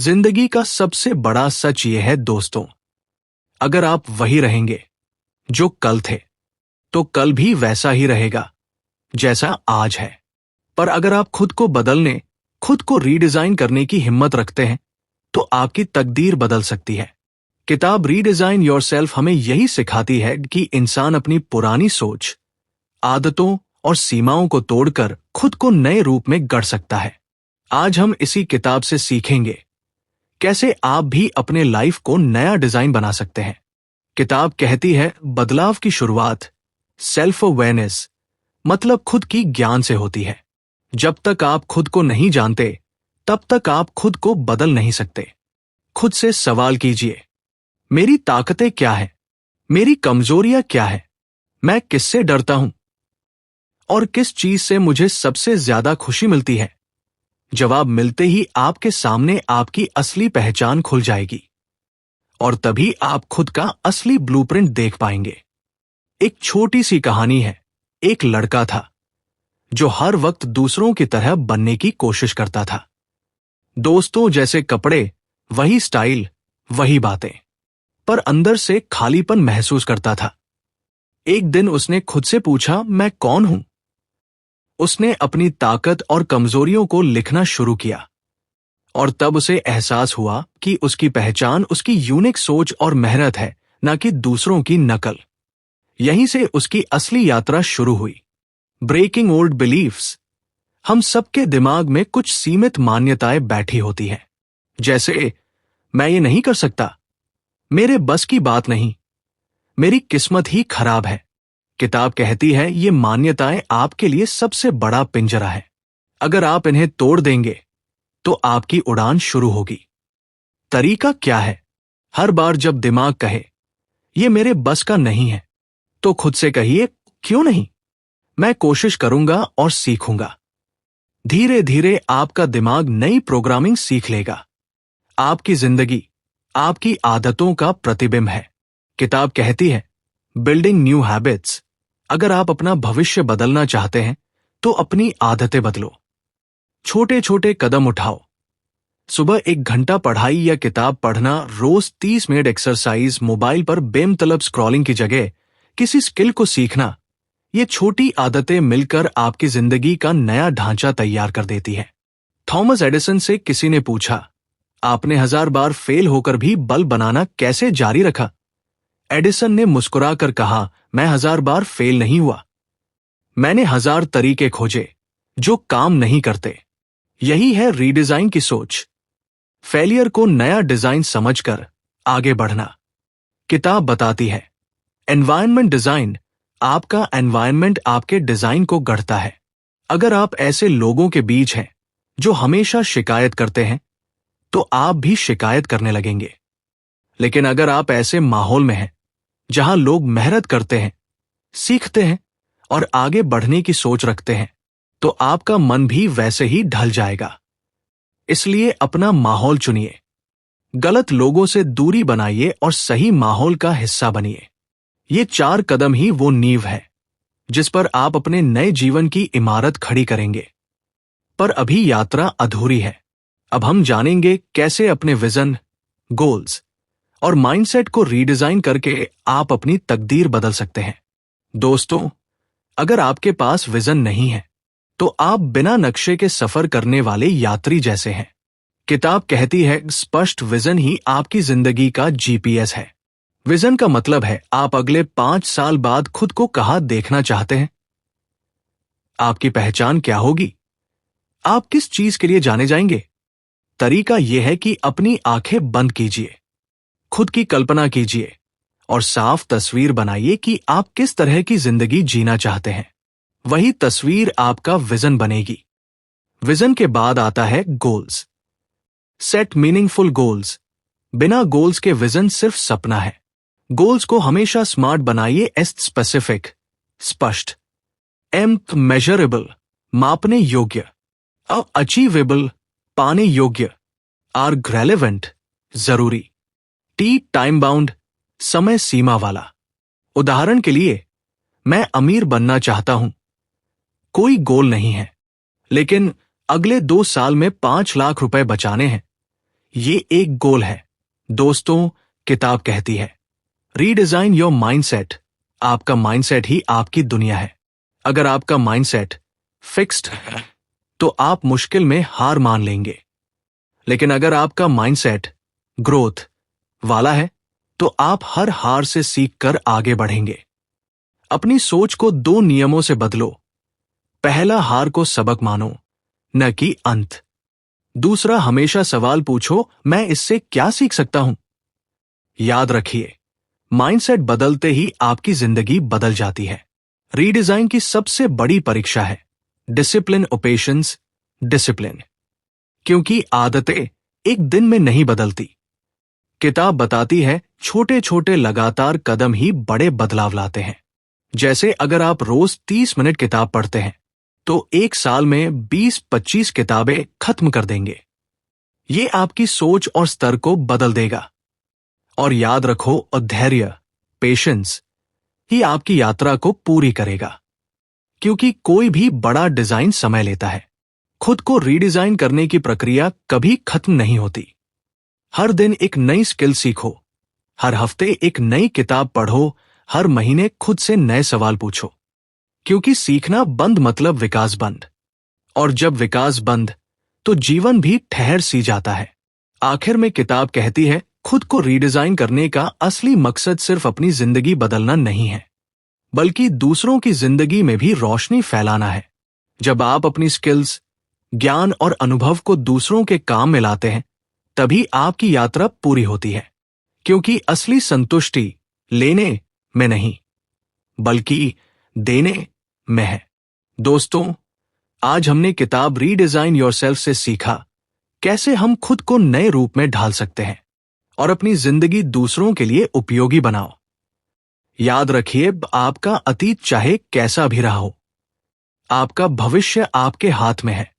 जिंदगी का सबसे बड़ा सच यह है दोस्तों, अगर आप वही रहेंगे जो कल थे, तो कल भी वैसा ही रहेगा जैसा आज है। पर अगर आप खुद को बदलने, खुद को रीडिजाइन करने की हिम्मत रखते हैं, तो आपकी तकदीर बदल सकती है। किताब रीडिजाइन योरसेल्फ हमें यही सिखाती है कि इंसान अपनी पुरानी सोच, आदतों और सीमाओं को तोड़कर खुद को नए रूप में गढ़ सकता है। आज हम इसी किताब से सीखेंगे कैसे आप भी अपने लाइफ को नया डिजाइन बना सकते हैं। किताब कहती है बदलाव की शुरुआत सेल्फ अवेयरनेस मतलब खुद की ज्ञान से होती है। जब तक आप खुद को नहीं जानते, तब तक आप खुद को बदल नहीं सकते। खुद से सवाल कीजिए, मेरी ताकतें क्या है, मेरी कमजोरियां क्या है, मैं किससे डरता हूं और किस चीज से मुझे सबसे ज्यादा खुशी मिलती है। जवाब मिलते ही आपके सामने आपकी असली पहचान खुल जाएगी और तभी आप खुद का असली ब्लूप्रिंट देख पाएंगे। एक छोटी सी कहानी है। एक लड़का था जो हर वक्त दूसरों की तरह बनने की कोशिश करता था। दोस्तों जैसे कपड़े, वही स्टाइल, वही बातें, पर अंदर से खालीपन महसूस करता था। एक दिन उसने खुद से पूछा, मैं कौन हूं? उसने अपनी ताकत और कमजोरियों को लिखना शुरू किया और तब उसे एहसास हुआ कि उसकी पहचान उसकी यूनिक सोच और मेहनत है, न कि दूसरों की नकल। यहीं से उसकी असली यात्रा शुरू हुई। Breaking old beliefs. हम सबके दिमाग में कुछ सीमित मान्यताएं बैठी होती हैं, जैसे मैं ये नहीं कर सकता, मेरे बस की बात नहीं, मेरी किस्मत ही खराब है। किताब कहती है ये मान्यताएं आपके लिए सबसे बड़ा पिंजरा है। अगर आप इन्हें तोड़ देंगे तो आपकी उड़ान शुरू होगी। तरीका क्या है? हर बार जब दिमाग कहे ये मेरे बस का नहीं है, तो खुद से कहिए, क्यों नहीं, मैं कोशिश करूंगा और सीखूंगा। धीरे धीरे आपका दिमाग नई प्रोग्रामिंग सीख लेगा। आपकी जिंदगी आपकी आदतों का प्रतिबिंब है। किताब कहती है बिल्डिंग न्यू हैबिट्स। अगर आप अपना भविष्य बदलना चाहते हैं तो अपनी आदतें बदलो। छोटे छोटे कदम उठाओ। सुबह 1 घंटा पढ़ाई या किताब पढ़ना, रोज 30 मिनट एक्सरसाइज, मोबाइल पर बेमतलब स्क्रॉलिंग की जगह किसी स्किल को सीखना, ये छोटी आदतें मिलकर आपकी जिंदगी का नया ढांचा तैयार कर देती है। थॉमस एडिसन से किसी ने पूछा, आपने 1000 बार फेल होकर भी बल्ब बनाना कैसे जारी रखा? एडिसन ने मुस्कुराकर कहा, मैं 1000 बार फेल नहीं हुआ, मैंने 1000 तरीके खोजे जो काम नहीं करते। यही है रीडिजाइन की सोच। फेलियर को नया डिजाइन समझकर आगे बढ़ना। किताब बताती है एनवायरनमेंट डिजाइन। आपका एनवायरनमेंट आपके डिजाइन को गढ़ता है। अगर आप ऐसे लोगों के बीच हैं जो हमेशा शिकायत करते हैं, तो आप भी शिकायत करने लगेंगे। लेकिन अगर आप ऐसे माहौल में हैं जहां लोग मेहनत करते हैं, सीखते हैं और आगे बढ़ने की सोच रखते हैं, तो आपका मन भी वैसे ही ढल जाएगा। इसलिए अपना माहौल चुनिए। गलत लोगों से दूरी बनाइए और सही माहौल का हिस्सा बनिए। ये 4 कदम ही वो नींव है जिस पर आप अपने नए जीवन की इमारत खड़ी करेंगे। पर अभी यात्रा अधूरी है। अब हम जानेंगे कैसे अपने विजन, गोल्स और माइंडसेट को रीडिजाइन करके आप अपनी तकदीर बदल सकते हैं। दोस्तों, अगर आपके पास विजन नहीं है, तो आप बिना नक्शे के सफर करने वाले यात्री जैसे हैं। किताब कहती है स्पष्ट विजन ही आपकी जिंदगी का जीपीएस है। विजन का मतलब है आप अगले 5 साल बाद खुद को कहां देखना चाहते हैं। आपकी पहचान क्या होगी? आप किस चीज के लिए जाने जाएंगे? तरीका यह है कि अपनी आंखें बंद कीजिए, खुद की कल्पना कीजिए और साफ तस्वीर बनाइए कि आप किस तरह की जिंदगी जीना चाहते हैं। वही तस्वीर आपका विजन बनेगी। विजन के बाद आता है गोल्स। Set meaningful goals. बिना गोल्स के विजन सिर्फ सपना है। गोल्स को हमेशा स्मार्ट बनाइए। एस स्पेसिफिक, स्पष्ट। एम मेजरेबल, मापने योग्य। अचीवेबल, पाने योग्य। आर रेलेवेंट, जरूरी। टी टाइम बाउंड, समय सीमा वाला। उदाहरण के लिए, मैं अमीर बनना चाहता हूं। कोई गोल नहीं है, लेकिन अगले 2 साल में 5 लाख रुपए बचाने हैं ये एक गोल है। दोस्तों, किताब कहती है रीडिजाइन योर माइंडसेट। आपका माइंडसेट ही आपकी दुनिया है। अगर आपका माइंडसेट फिक्स्ड है तो आप मुश्किल में हार मान लेंगे, लेकिन अगर आपका माइंडसेट ग्रोथ वाला है तो आप हर हार से सीखकर आगे बढ़ेंगे। अपनी सोच को 2 नियमों से बदलो। पहला, हार को सबक मानो, न कि अंत। दूसरा, हमेशा सवाल पूछो, मैं इससे क्या सीख सकता हूं। याद रखिए, माइंडसेट बदलते ही आपकी जिंदगी बदल जाती है। रीडिजाइन की सबसे बड़ी परीक्षा है डिसिप्लिन और पेशेंस। डिसिप्लिन, क्योंकि आदतें एक दिन में नहीं बदलती। किताब बताती है छोटे छोटे लगातार कदम ही बड़े बदलाव लाते हैं। जैसे अगर आप रोज 30 मिनट किताब पढ़ते हैं तो 1 साल में 20-25 किताबें खत्म कर देंगे। ये आपकी सोच और स्तर को बदल देगा। और याद रखो, और धैर्य, पेशेंस ही आपकी यात्रा को पूरी करेगा, क्योंकि कोई भी बड़ा डिजाइन समय लेता है। खुद को रीडिजाइन करने की प्रक्रिया कभी खत्म नहीं होती। हर दिन एक नई स्किल सीखो, हर हफ्ते एक नई किताब पढ़ो, हर महीने खुद से नए सवाल पूछो, क्योंकि सीखना बंद मतलब विकास बंद, और जब विकास बंद तो जीवन भी ठहर सी जाता है। आखिर में किताब कहती है खुद को रीडिजाइन करने का असली मकसद सिर्फ अपनी जिंदगी बदलना नहीं है, बल्कि दूसरों की जिंदगी में भी रोशनी फैलाना है। जब आप अपनी स्किल्स, ज्ञान और अनुभव को दूसरों के काम में लाते हैं, तभी आपकी यात्रा पूरी होती है, क्योंकि असली संतुष्टि लेने में नहीं बल्कि देने में है। दोस्तों, आज हमने किताब रीडिजाइन योरसेल्फ से सीखा कैसे हम खुद को नए रूप में ढाल सकते हैं और अपनी जिंदगी दूसरों के लिए उपयोगी बनाओ। याद रखिए, आपका अतीत चाहे कैसा भी रहा हो, आपका भविष्य आपके हाथ में है।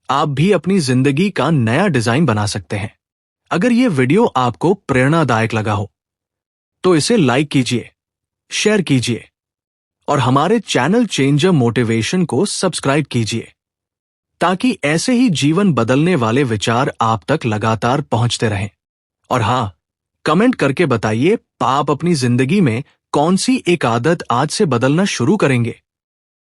आप भी अपनी जिंदगी का नया डिजाइन बना सकते हैं। अगर ये वीडियो आपको प्रेरणादायक लगा हो तो इसे लाइक कीजिए, शेयर कीजिए और हमारे चैनल चेंजर मोटिवेशन को सब्सक्राइब कीजिए, ताकि ऐसे ही जीवन बदलने वाले विचार आप तक लगातार पहुंचते रहें। और हां, कमेंट करके बताइए आप अपनी जिंदगी में कौन सी एक आदत आज से बदलना शुरू करेंगे।